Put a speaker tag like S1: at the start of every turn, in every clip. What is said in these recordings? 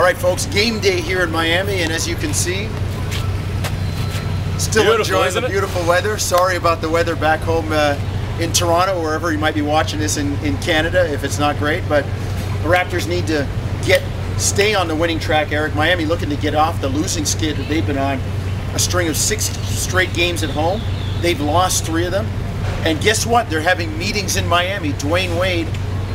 S1: All right, folks, game day here in Miami, and as you can see, still beautiful, enjoying the beautiful weather. Sorry about the weather back home in Toronto, or wherever you might be watching this in Canada, if it's not great. But the Raptors need to stay on the winning track, Eric. Miami looking to get off the losing skid that they've been on. A string of 6 straight games at home. They've lost 3 of them. And guess what? They're having meetings in Miami. Dwayne Wade,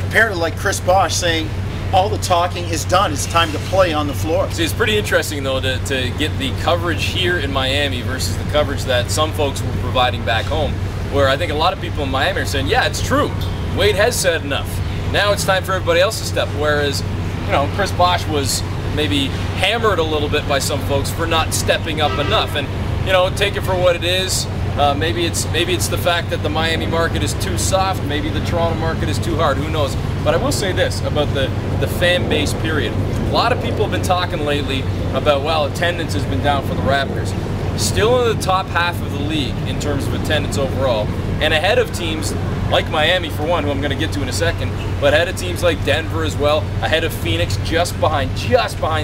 S1: apparently like Chris Bosh, saying all the talking is done. It's time to play on the floor.
S2: See, it's pretty interesting, though, to get the coverage here in Miami versus the coverage that some folks were providing back home, where I think a lot of people in Miami are saying, yeah, it's true. Wade has said enough. Now it's time for everybody else to step. Whereas, you know, Chris Bosh was maybe hammered a little bit by some folks for not stepping up enough. And, you know, take it for what it is. Maybe it's the fact that the Miami market is too soft. Maybe the Toronto market is too hard. Who knows? But I will say this about the fan base period. A lot of people have been talking lately about, well, attendance has been down for the Raptors. Still in the top half of the league in terms of attendance overall, and ahead of teams like Miami, for one, who I'm going to get to in a second, but ahead of teams like Denver as well, ahead of Phoenix, just behind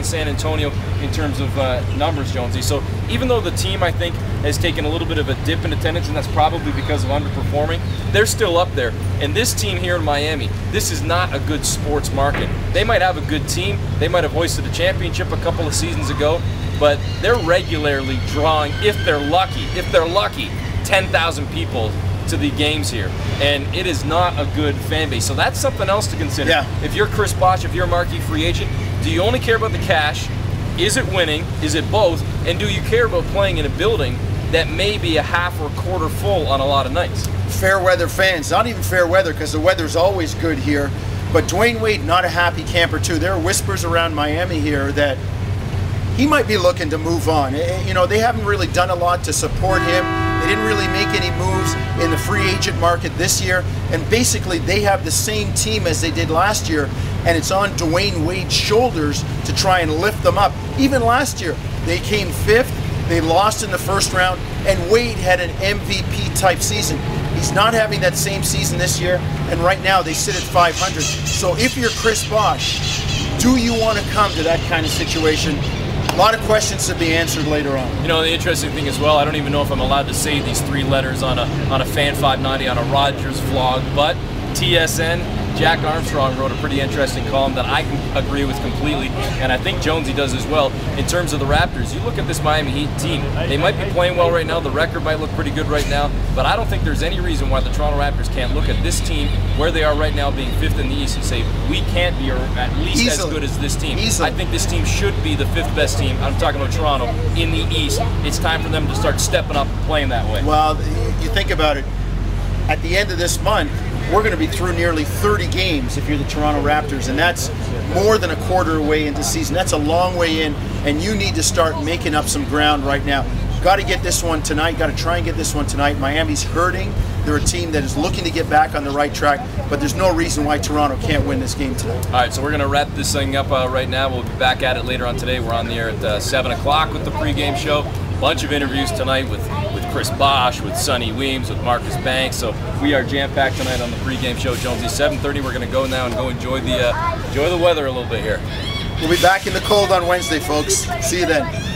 S2: San Antonio in terms of numbers, Jonesy. So even though the team, I think, has taken a little bit of a dip in attendance, and that's probably because of underperforming, they're still up there. And this team here in Miami, this is not a good sports market. They might have a good team, they might have hoisted a championship a couple of seasons ago, but they're regularly drawing, if they're lucky, 10,000 people to the games here, and it is not a good fan base. So that's something else to consider.
S1: Yeah.
S2: If you're Chris Bosh, if you're a marquee free agent, do you only care about the cash? Is it winning? Is it both? And do you care about playing in a building that may be a half or a quarter full on a lot of nights?
S1: Fair weather fans, not even fair weather, because the weather's always good here, but Dwayne Wade not a happy camper too. There are whispers around Miami here that he might be looking to move on. You know, they haven't really done a lot to support him. They didn't really make any moves in the free agent market this year, and basically they have the same team as they did last year, and it's on Dwayne Wade's shoulders to try and lift them up. Even last year, they came 5th, they lost in the first round, and Wade had an MVP type season. He's not having that same season this year, and right now they sit at 500. So if you're Chris Bosh, do you want to come to that kind of situation? A lot of questions to be answered later on.
S2: You know, the interesting thing as well, I don't even know if I'm allowed to say these 3 letters on a Fan 590 on a Rogers vlog, but TSN, Jack Armstrong wrote a pretty interesting column that I can agree with completely, and I think Jonesy does as well. In terms of the Raptors, you look at this Miami Heat team, they might be playing well right now, the record might look pretty good right now, but I don't think there's any reason why the Toronto Raptors can't look at this team where they are right now, being 5th in the East, and say, we can't be at least as good as this team. I think this team should be the 5th best team, I'm talking about Toronto, in the East. It's time for them to start stepping up and playing that way.
S1: Well, you think about it, at the end of this month, we're going to be through nearly 30 games if you're the Toronto Raptors, and that's more than a quarter way into season. That's a long way in, and you need to start making up some ground right now. Got to get this one tonight. Got to try and get this one tonight. Miami's hurting. They're a team that is looking to get back on the right track, but there's no reason why Toronto can't win this game tonight.
S2: All right, so we're going to wrap this thing up right now. We'll be back at it later on today. We're on the air at 7 o'clock with the pregame show. Bunch of interviews tonight with Chris Bosh, with Sonny Weems, with Marcus Banks. So we are jam-packed tonight on the pregame show, Jonesy. 7:30. We're going to go now and go enjoy the weather a little bit here.
S1: We'll be back in the cold on Wednesday, folks. See you then.